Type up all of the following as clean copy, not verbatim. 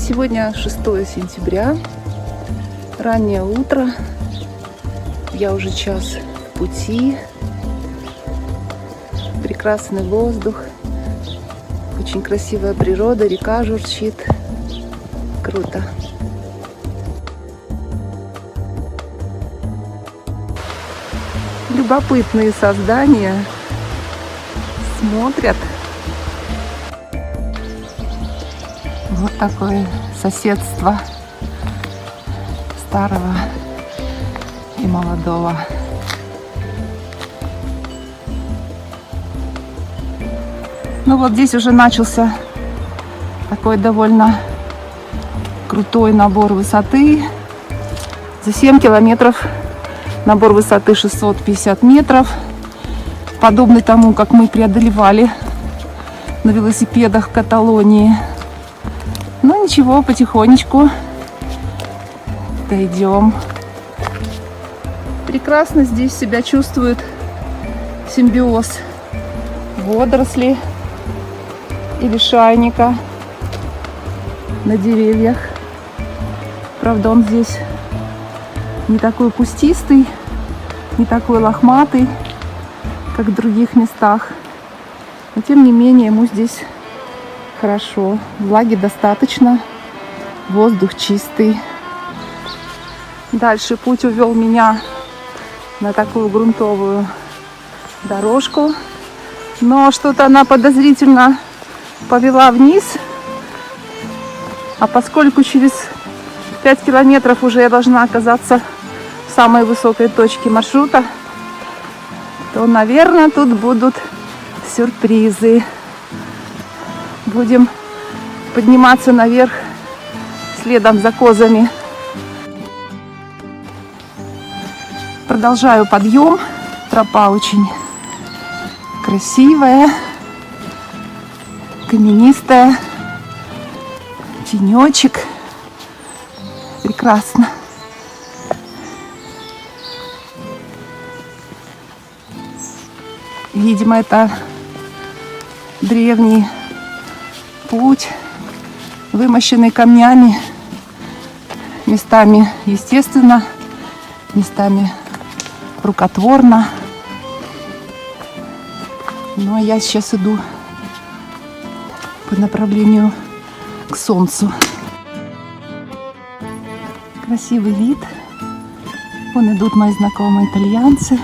Сегодня 6 сентября, раннее утро, я уже час в пути, прекрасный воздух, очень красивая природа, река журчит, круто. Любопытные создания смотрят. Вот такое соседство старого и молодого. Ну вот здесь уже начался такой довольно крутой набор высоты. За 7 километров набор высоты 650 метров. Подобный тому, как мы преодолевали на велосипедах в Каталонии. Ну ничего, потихонечку дойдем. Прекрасно здесь себя чувствует симбиоз водорослей и лишайника на деревьях. Правда, он здесь не такой кустистый, не такой лохматый, как в других местах. Но тем не менее ему здесь хорошо. Влаги достаточно, воздух чистый. Дальше путь увел меня на такую грунтовую дорожку. Но что-то она подозрительно повела вниз. А поскольку через 5 километров уже я должна оказаться в самой высокой точке маршрута, то, наверное, тут будут сюрпризы. Будем подниматься наверх следом за козами. Продолжаю подъем. Тропа очень красивая, каменистая, тенечек. Прекрасно. Видимо, это древний путь, вымощенный камнями, местами естественно, местами рукотворно. Ну а я сейчас иду по направлению к солнцу. Красивый вид. Вон идут мои знакомые итальянцы.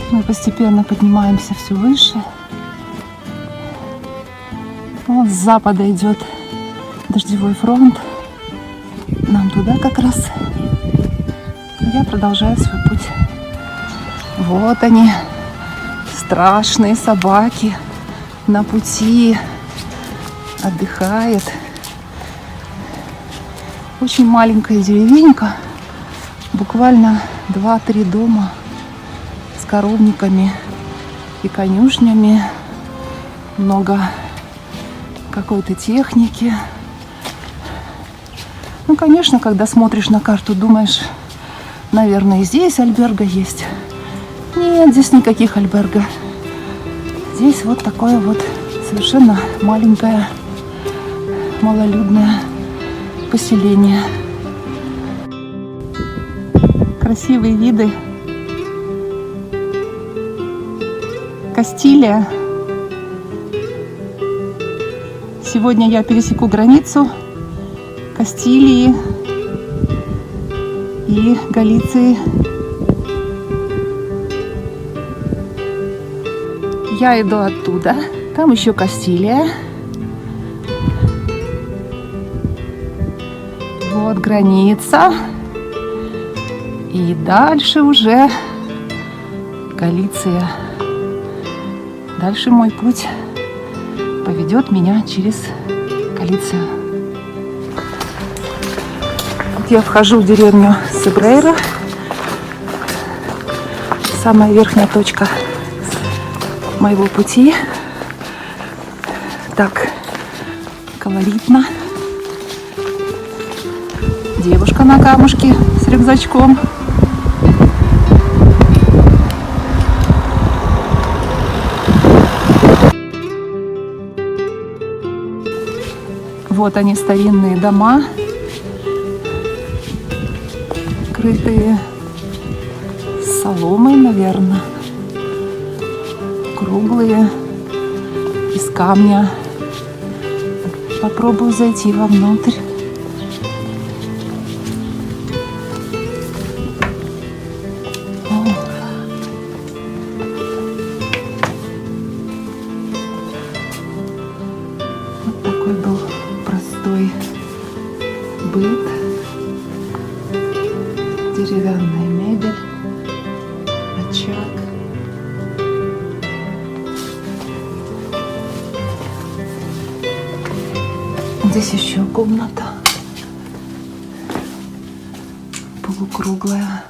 Мы постепенно поднимаемся все выше. Вот с запада идет дождевой фронт. Нам туда как раз. Я продолжаю свой путь. Вот они, страшные собаки на пути. Отдыхает. Очень маленькая деревенька. Буквально 2-3 дома. Коровниками и конюшнями, много какой-то техники. Ну, конечно, когда смотришь на карту, думаешь, наверное, и здесь альберго есть. Нет, здесь никаких альберго. Здесь вот такое вот совершенно маленькое, малолюдное поселение. Красивые виды. Кастилия. Сегодня я пересеку границу Кастилии и Галиции. Я иду оттуда. Там еще Кастилия. Вот граница. И дальше уже Галиция. Дальше мой путь поведет меня через Галицию. Вот я вхожу в деревню Себрейра. Самая верхняя точка моего пути. Так колоритно. Девушка на камушке с рюкзачком. Вот они, старинные дома, крытые соломой, наверное, круглые, из камня. Попробую зайти вовнутрь. Вот такой был простой быт. Деревянная мебель, очаг. Здесь еще комната полукруглая.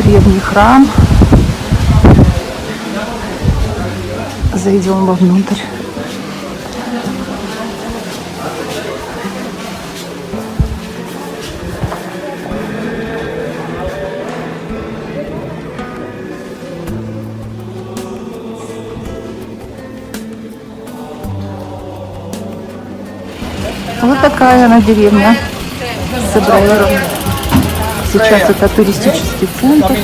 Древний храм. Зайдем вовнутрь. Вот такая она деревня Себраера. Сейчас это туристический центр.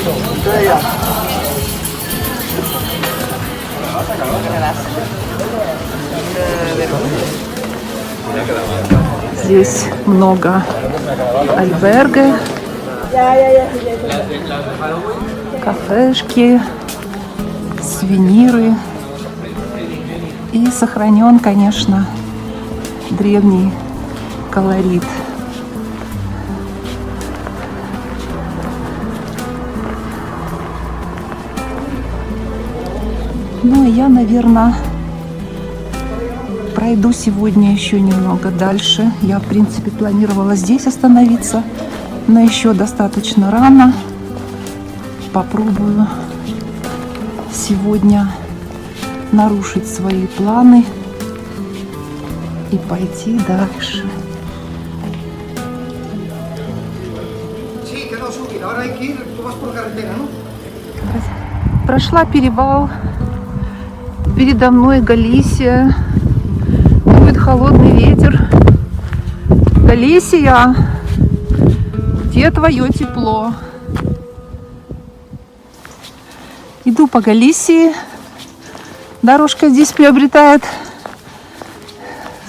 Здесь много альберге, кафешки, сувениры. И сохранен, конечно, древний колорит. Ну и я, наверное, пройду сегодня еще немного дальше. Я, в принципе, планировала здесь остановиться, но еще достаточно рано. Попробую сегодня нарушить свои планы и пойти дальше. Прошла перевал. Передо мной Галисия. Будет холодный ветер. Галисия, где твое тепло? Иду по Галисии. Дорожка здесь приобретает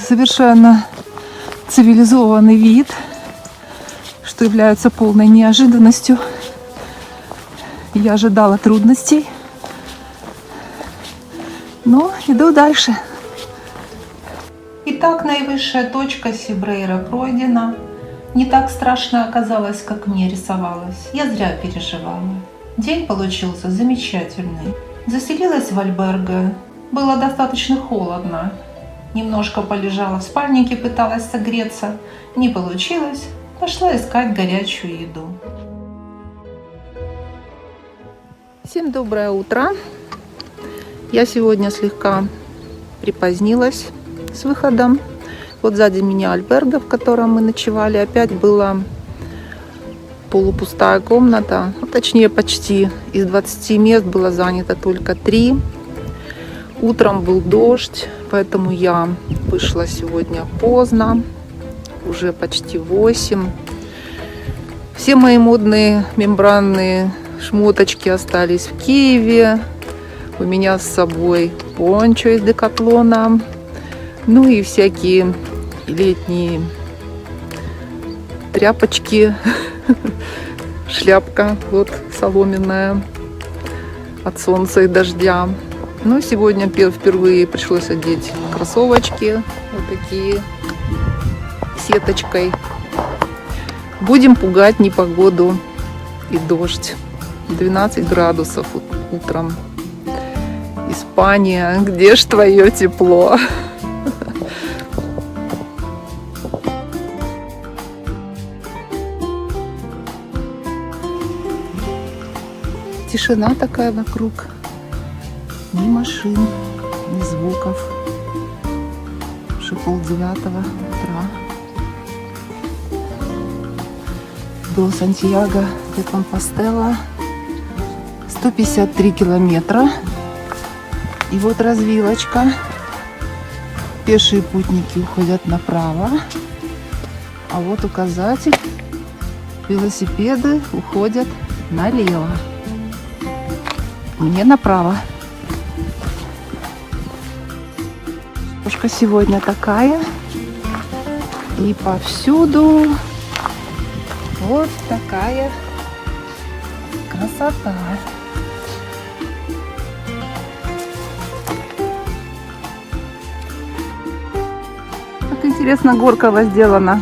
совершенно цивилизованный вид, что является полной неожиданностью. Я ожидала трудностей, но иду дальше. Итак, наивысшая точка Себраера пройдена. Не так страшно оказалось, как мне рисовалось. Я зря переживала. День получился замечательный. Заселилась в альберге. Было достаточно холодно. Немножко полежала в спальнике, пыталась согреться. Не получилось. Пошла искать горячую еду. Всем доброе утро. Я сегодня слегка припозднилась с выходом. Вот сзади меня альберге, в котором мы ночевали. Опять была полупустая комната. Ну, точнее, почти. Из 20 мест было занято только 3. Утром был дождь, поэтому я вышла сегодня поздно. Уже почти 8. Все мои модные мембранные шмоточки остались в Киеве. У меня с собой пончо из Декатлона. Ну и всякие летние тряпочки. Шляпка вот соломенная от солнца и дождя. Ну, сегодня впервые пришлось одеть кроссовочки. Вот такие. Сеточкой. Будем пугать непогоду и дождь. 12 градусов утром. Испания, где ж твое тепло? Тишина такая вокруг. Ни машин, ни звуков. Уже 8:30 утра. До Сантьяго де Компостела 153 километра. И вот развилочка. Пешие путники уходят направо. А вот указатель. Велосипеды уходят налево. Мне направо. Дорожка сегодня такая. И повсюду вот такая красота. Как интересно горка возделана.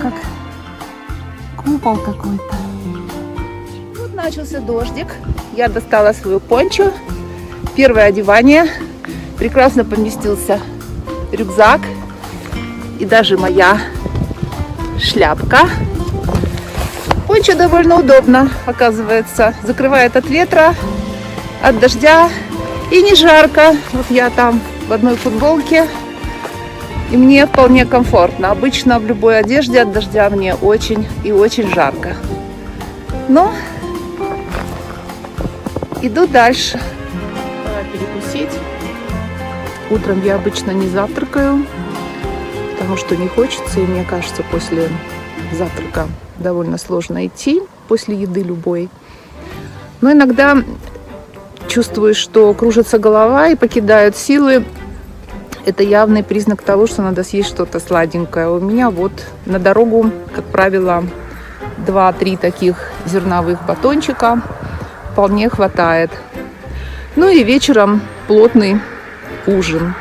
Как купол какой-то. Вот начался дождик. Я достала свою пончо. Первое одевание. Прекрасно поместился рюкзак. И даже моя шляпка. Пончо довольно удобно, оказывается. Закрывает от ветра, от дождя. И не жарко. Вот я там в одной футболке. И мне вполне комфортно. Обычно в любой одежде от дождя мне очень и очень жарко. Но иду дальше. Пора перекусить. Утром я обычно не завтракаю, потому что не хочется. И мне кажется, после завтрака довольно сложно идти, после еды любой. Но иногда чувствую, что кружится голова и покидают силы. Это явный признак того, что надо съесть что-то сладенькое. У меня вот на дорогу, как правило, 2-3 таких зерновых батончика вполне хватает. Ну и вечером плотный ужин.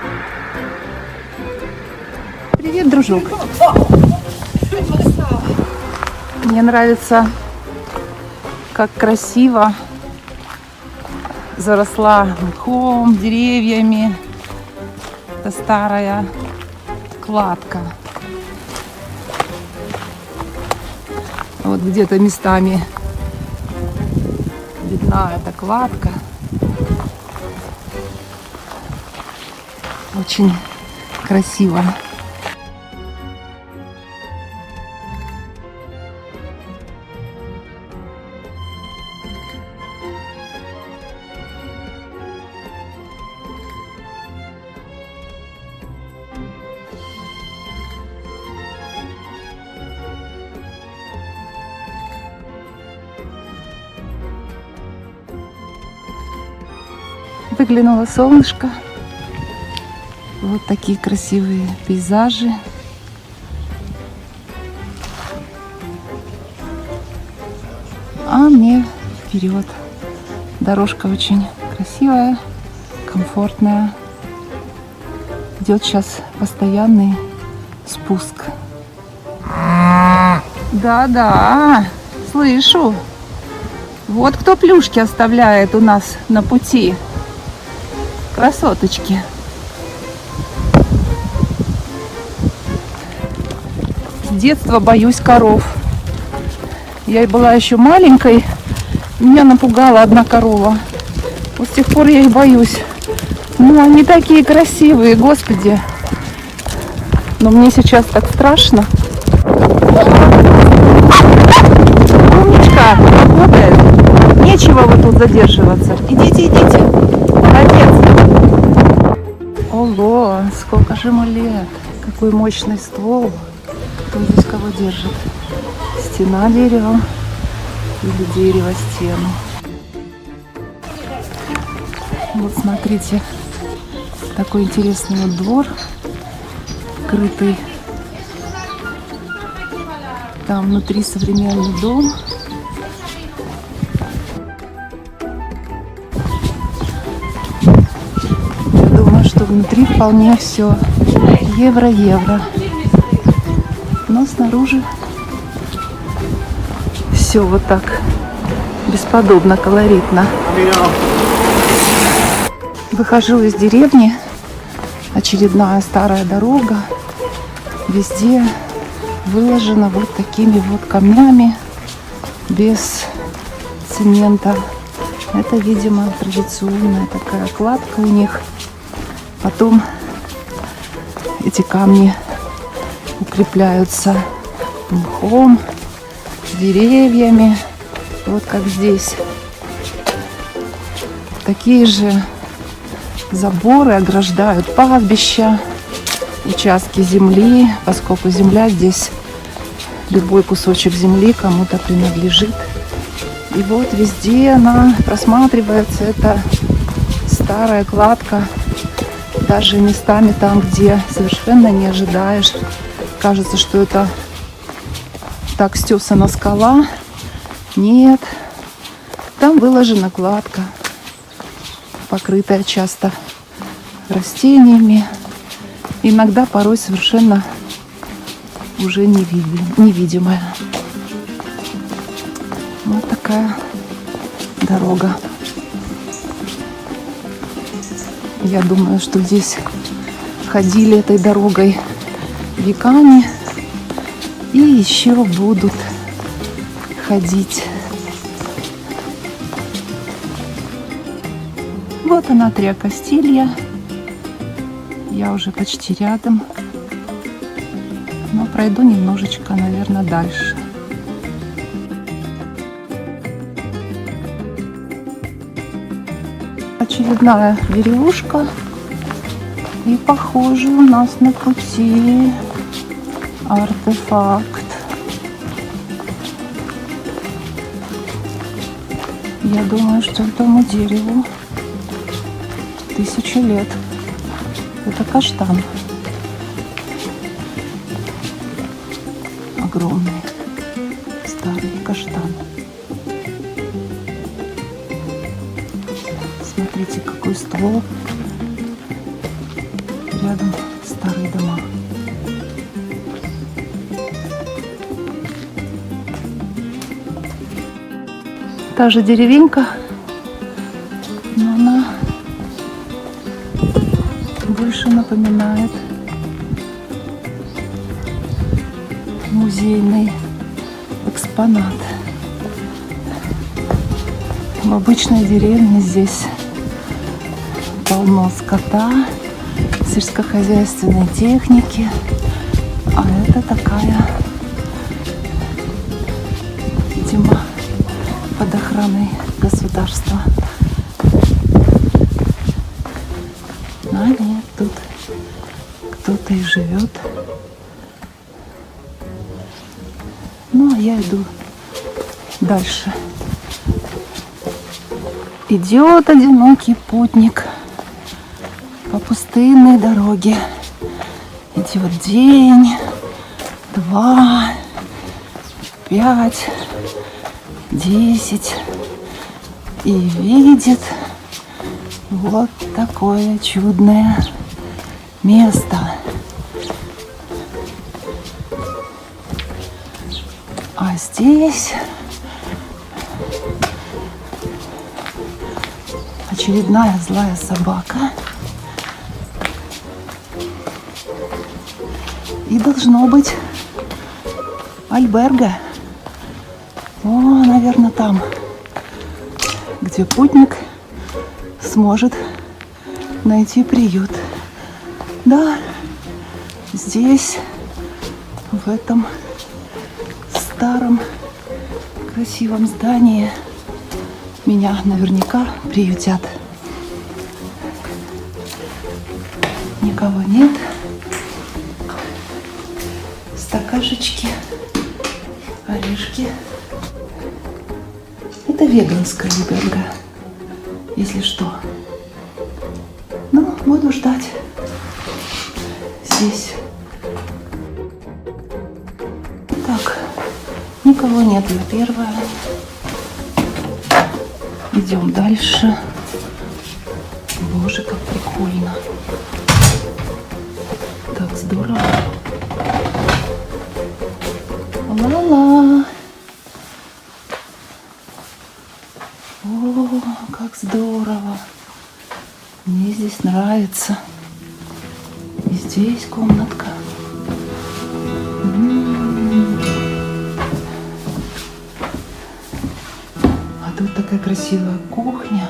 Привет, дружок. Мне нравится, как красиво заросла мхом, деревьями. Это старая кладка. Вот где-то местами видна эта кладка. Очень красиво. Выглянуло солнышко. Вот такие красивые пейзажи. А мне вперед. Дорожка очень красивая, комфортная. Идет сейчас постоянный спуск. Да-да, слышу. Вот кто плюшки оставляет у нас на пути. Красоточки. С детства боюсь коров. Я была еще маленькой, меня напугала одна корова. Вот с тех пор я их боюсь. Ну, они такие красивые, господи. Но мне сейчас так страшно. Умничка, работает. Нечего вот тут задерживаться. Идите, идите. Молодец. Ого, сколько же ему лет. Какой мощный ствол. Кто здесь кого держит? Стена деревом или дерево стену. Вот смотрите, такой интересный вот двор, крытый. Там внутри современный дом. Я думаю, что внутри вполне все евро-евро. Но снаружи все вот так бесподобно, колоритно. Выхожу из деревни. Очередная старая дорога. Везде выложена вот такими вот камнями, без цемента. Это, видимо, традиционная такая кладка у них. Потом эти камни укрепляются мхом, деревьями. Вот как здесь. Такие же заборы ограждают пастбища, участки земли, поскольку земля здесь, любой кусочек земли кому-то принадлежит. И вот везде она просматривается, эта старая кладка, даже местами там, где совершенно не ожидаешь. Кажется, что это так стесана скала. Нет, там выложена кладка, покрытая часто растениями, иногда порой совершенно уже невидимая. Вот такая дорога. Я думаю, что здесь ходили этой дорогой веками и еще будут ходить. Вот она, Триа Кастилья. Я уже почти рядом, но пройду немножечко, наверное, дальше. Очередная деревушка, и похоже у нас на пути артефакт. Я думаю, что этому дереву 1000 лет. Это каштан. Огромный старый каштан. Смотрите, какой ствол. Рядом старые дома. Та же деревенька, но она больше напоминает музейный экспонат. В обычной деревне здесь полно скота, сельскохозяйственной техники, а это такая, видимо, под охраной государства. А нет, тут кто-то и живет. Ну, а я иду дальше. Идет одинокий путник по пустынной дороге. Идет день, 2, 5, 10 и видит вот такое чудное место. А здесь очередная злая собака. И должно быть альберга. О, наверное, там, где путник сможет найти приют. Да, здесь, в этом старом красивом здании меня наверняка приютят. Никого нет. Стакашечки, орешки. Это веганская альберга, если что. Ну, буду ждать здесь. Так, никого нет, я первая. Идем дальше. Боже, как прикольно. Так здорово. Ла-ла. О, как здорово. Мне здесь нравится. И здесь комнатка. Тут такая красивая кухня.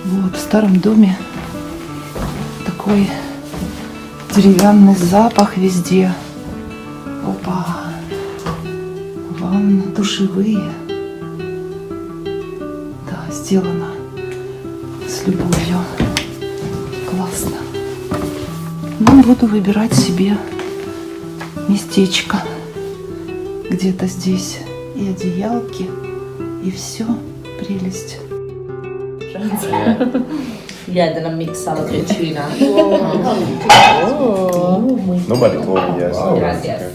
Вот в старом доме такой деревянный запах везде. Опа! Ванны душевые. Да, сделано с любовью. Классно. Ну, буду выбирать себе местечко где-то здесь. И одеялки, и все. Прелесть. Yeah, then I mix salad with tuna. Nobody told me yes. Gracias.